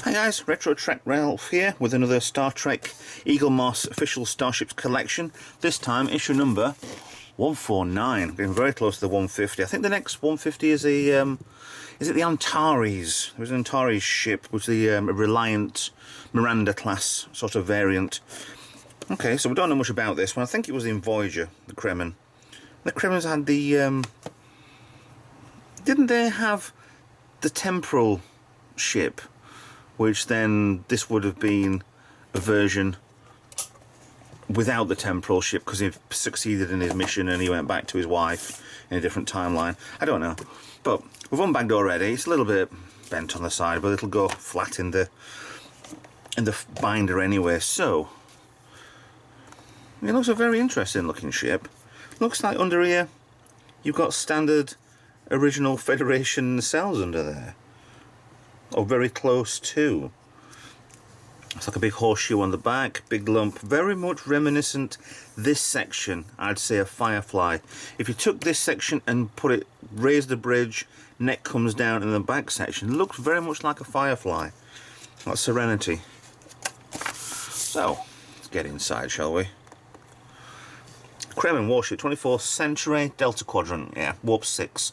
Hi guys, Retro Trek Ralph here with another Star Trek Eaglemoss official Starships collection. This time issue number 149. Getting very close to the 150. I think the next 150 is a is it the Antares? There was an Antares ship, which is the Reliant Miranda class sort of variant. Okay, so we don't know much about this one. I think it was in Voyager, the Kremen. The Kremens had the didn't they have the temporal ship? Which then this would have been a version without the temporal ship because he succeeded in his mission and he went back to his wife in a different timeline. I don't know, but we've unbagged already. It's a little bit bent on the side, but it'll go flat in the binder anyway. So it looks a very interesting looking ship. Looks like under here you've got standard original Federation cells under there. Or very close to. It's like a big horseshoe on the back, big lump, very much reminiscent. This section, I'd say a Firefly. If you took this section and raised the bridge, neck comes down in the back section, it looks very much like a Firefly. That's Serenity. So, let's get inside, shall we? Kremen warship, 24th century, Delta Quadrant, yeah, Warp 6.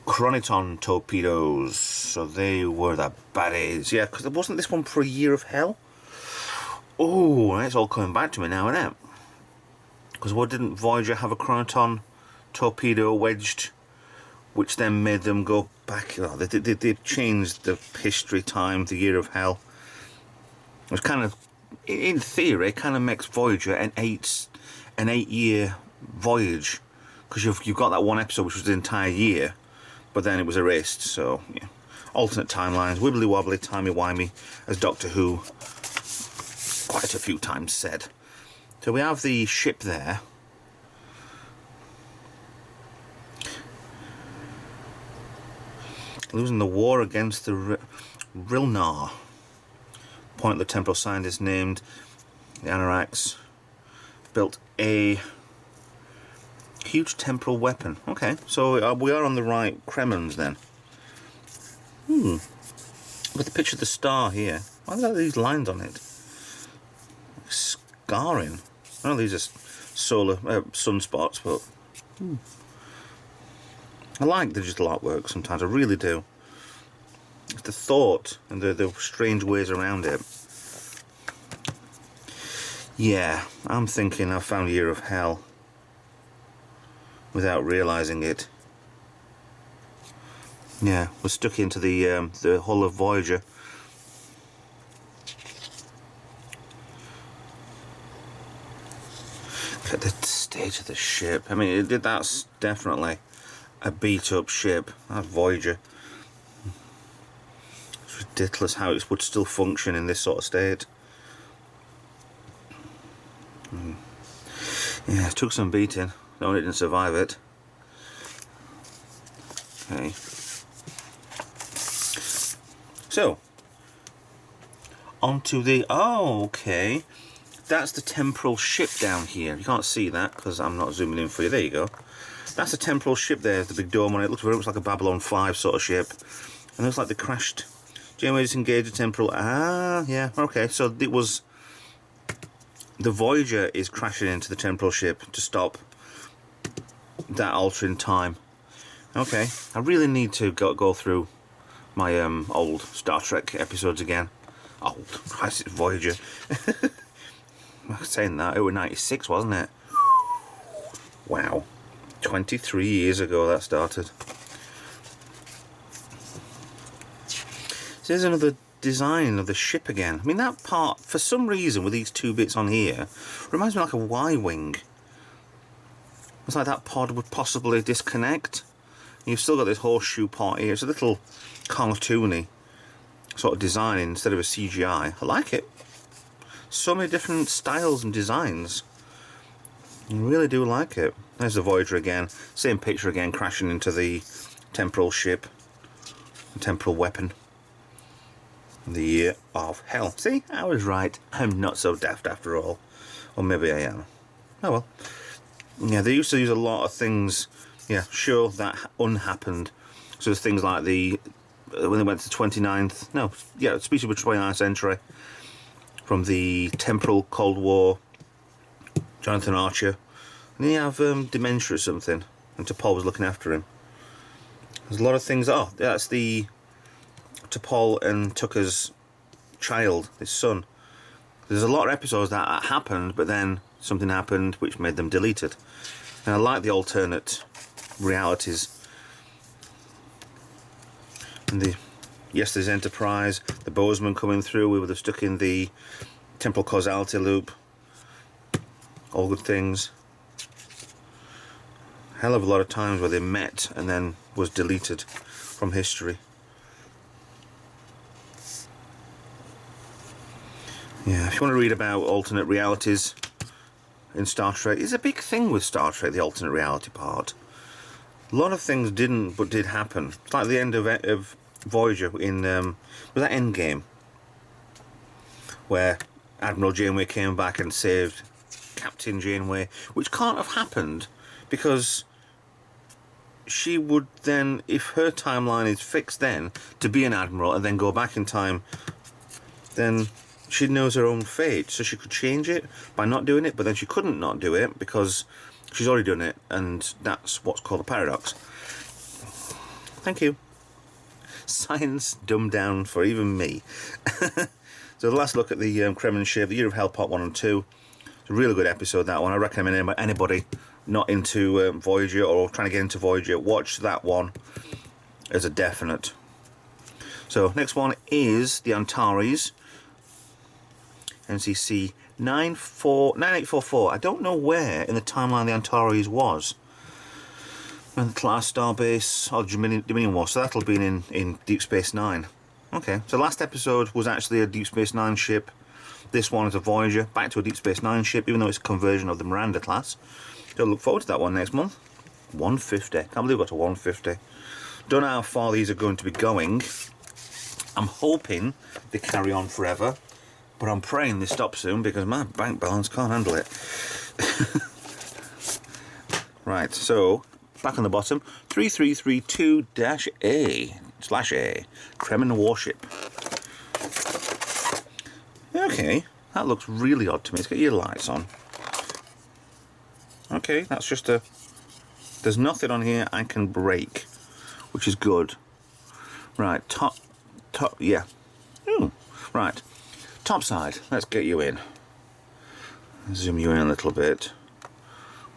Chroniton torpedoes, so they were the baddies. Yeah, because wasn't this one for a Year of Hell? Oh, it's all coming back to me now, isn't it? Because what didn't Voyager have a Chroniton torpedo wedged, which then made them go back? Oh, they changed the history time, the Year of Hell. It was kind of, in theory, it kind of makes Voyager an 8-year voyage, because you've got that one episode which was the entire year. But then it was erased, so yeah. Alternate timelines, wibbly wobbly, timey wimey, as Doctor Who quite a few times said. So we have the ship there. Losing the war against the Rilnar. Point the temporal scientist named the Anoraks built a huge temporal weapon. Okay, so we are on the right Kremens then. With the picture of the star here. Why are there these lines on it? Scarring. I know these are solar sunspots, but I like digital artwork sometimes. I really do. It's the thought and the strange ways around it. Yeah, I'm thinking I found Year of Hell without realizing it. Yeah, we're stuck into the hull of Voyager. Look at the state of the ship. I mean, that's definitely a beat-up ship. That's Voyager. It's ridiculous how it would still function in this sort of state. Yeah, it took some beating. No, it didn't survive it. Okay. So, onto the... Oh, okay. That's the temporal ship down here. You can't see that because I'm not zooming in for you. There you go. That's a temporal ship there, the big dome on it. It looks very much like a Babylon 5 sort of ship. And it looks like they crashed. Janeway disengaged the temporal... Ah, yeah, okay. So it was... The Voyager is crashing into the temporal ship to stop that altering time. Okay, I really need to go through my old Star Trek episodes again. Old, Christ, it's Voyager. I'm saying that, it was 96, wasn't it? Wow, 23 years ago that started. So here's another design of the ship again. I mean, that part, for some reason, with these two bits on here, reminds me like a Y-wing. It's like that pod would possibly disconnect. You've still got this horseshoe part here. It's a little cartoony sort of design instead of a CGI. I like it. So many different styles and designs. I really do like it. There's the Voyager again. Same picture again, crashing into the temporal ship. The temporal weapon. The Year of Hell. See, I was right. I'm not so daft after all. Or maybe I am. Oh well. Yeah, they used to use a lot of things, yeah, sure, that unhappened. So there's things like the, when they went to the 29th, no, yeah, speech of the 29th century, from the Temporal Cold War, Jonathan Archer. And he have dementia or something, and T'Pol was looking after him. There's a lot of things, oh, that's the T'Pol and Tucker's child, his son. There's a lot of episodes that happened, but then something happened which made them deleted. And I like the alternate realities. And the yesterday's Enterprise, the Bozeman coming through, we were stuck in the temporal causality loop. All good things. Hell of a lot of times where they met and then was deleted from history. Yeah, if you want to read about alternate realities in Star Trek, it's a big thing with Star Trek, the alternate reality part. A lot of things didn't, but did happen. It's like the end of Voyager in, was that Endgame? Where Admiral Janeway came back and saved Captain Janeway, which can't have happened because she would then, if her timeline is fixed then to be an admiral and then go back in time, then she knows her own fate, so she could change it by not doing it, but then she couldn't not do it because she's already done it, and that's what's called a paradox. Thank you. Science dumbed down for even me. So the last look at the Kremlin ship, the Year of Hell Part 1 and 2. It's a really good episode, that one. I recommend anybody not into Voyager or trying to get into Voyager, watch that one as a definite. So next one is the Antares. NCC 9844. I don't know where in the timeline the Antares was. And the class Starbase or Dominion was, so that'll be in Deep Space Nine. Okay, so last episode was actually a Deep Space Nine ship. This one is a Voyager, back to a Deep Space Nine ship, even though it's a conversion of the Miranda class. So look forward to that one next month. 150. Can't believe we got to 150. Don't know how far these are going to be going. I'm hoping they carry on forever. But I'm praying they stop soon because my bank balance can't handle it. Right, so back on the bottom, 3332-A/A, Kremen warship. Okay, that looks really odd to me. It's got your lights on. Okay, that's just a... There's nothing on here I can break, which is good. Right, top, yeah. Ooh, right. Top side, let's get you in. Zoom you in a little bit.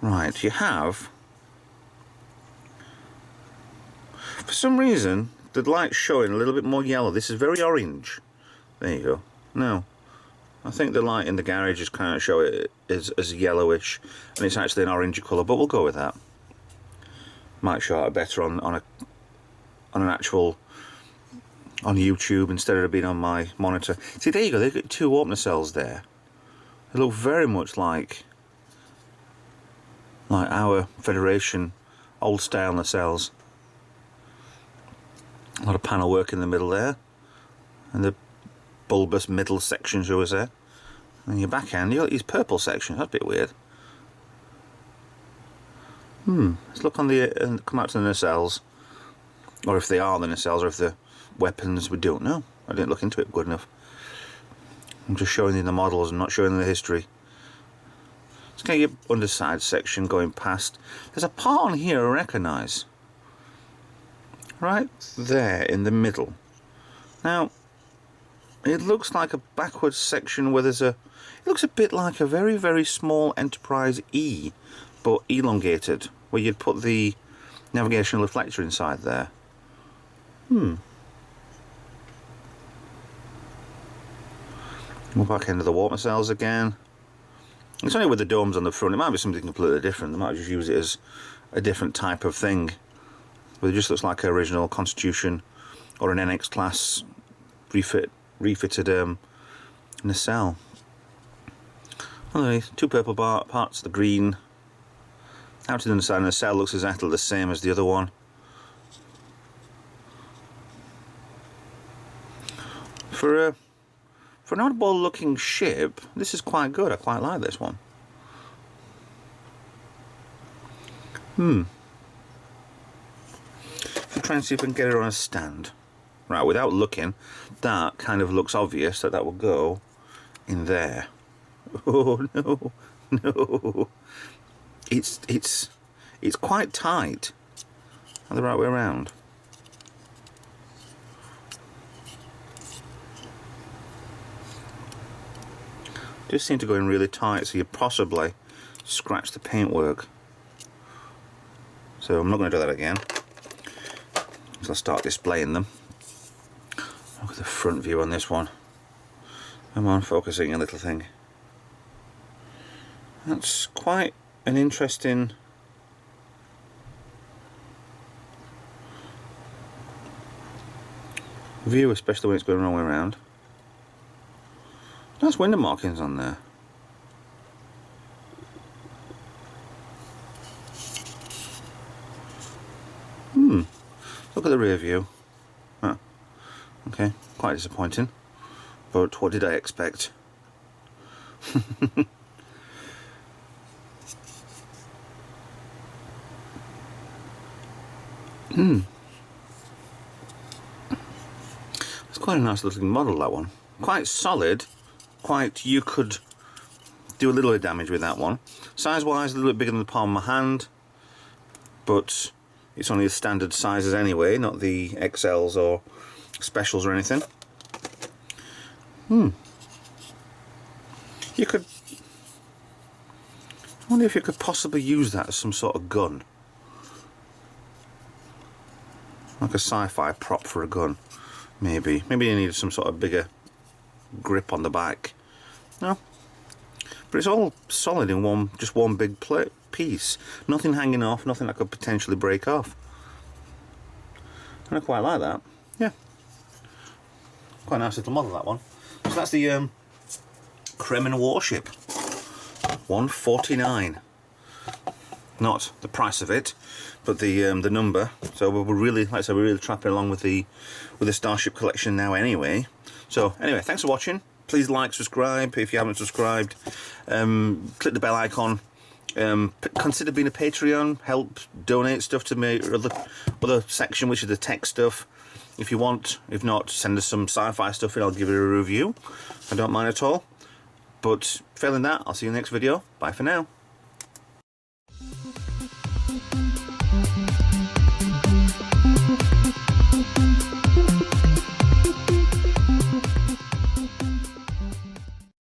Right, you have... For some reason, the light's showing a little bit more yellow. This is very orange. There you go. No. I think the light in the garage is kind of show it as yellowish, and it's actually an orangey colour, but we'll go with that. Might show it better on an actual... on YouTube instead of it being on my monitor. See, there you go, they've got two opener cells there. They look very much like our Federation old style nacelles. A lot of panel work in the middle there, and the bulbous middle section, shall we say. And your backhand, you got these purple sections. That's a bit weird. Let's look on the come out to the nacelles, or if they are the nacelles, or if they're weapons. We don't know. I didn't look into it good enough. I'm just showing you the models and not showing you the history. Let's get your underside section going past. There's a part on here I recognise. Right there in the middle. Now, it looks like a backwards section where there's a... It looks a bit like a very, very small Enterprise E, but elongated, where you'd put the navigational reflector inside there. Go back into the water cells again. It's only with the domes on the front. It might be something completely different. They might just use it as a different type of thing. But it just looks like an original Constitution or an NX class refitted nacelle. Underneath, two purple parts, the green. Out to the side of the nacelle looks exactly the same as the other one. For an oddball looking ship, this is quite good. I quite like this one. I'll try and see if I can get it on a stand. Right, without looking, that kind of looks obvious that will go in there. Oh no, no! It's quite tight. The right way around. Just seem to go in really tight, so you possibly scratch the paintwork. So I'm not going to do that again. So I'll start displaying them. Look at the front view on this one. Come on, focusing a little thing. That's quite an interesting view, especially when it's going the wrong way around. Nice window markings on there. Look at the rear view. Huh. Okay, quite disappointing. But what did I expect? It's quite a nice looking model, that one. Quite solid. Quite, you could do a little bit of damage with that one. Size wise, a little bit bigger than the palm of my hand, but it's only the standard sizes anyway, not the XLs or specials or anything. You could, I wonder if you could possibly use that as some sort of gun, like a sci-fi prop for a gun. Maybe you need some sort of bigger grip on the back. No, but it's all solid in just one big piece. Nothing hanging off, nothing that could potentially break off. And I quite like that. Yeah, quite a nice little model, that one. So that's the Kremen warship, 149. Not the price of it, but the number. So we're really, like I said, we're really trapping along with the Starship collection now anyway. So anyway, thanks for watching. Please like, subscribe if you haven't subscribed. Click the bell icon. Consider being a Patreon. Help donate stuff to my other section, which is the tech stuff, if you want. If not, send us some sci-fi stuff and I'll give it a review. I don't mind at all. But failing that, I'll see you in the next video. Bye for now.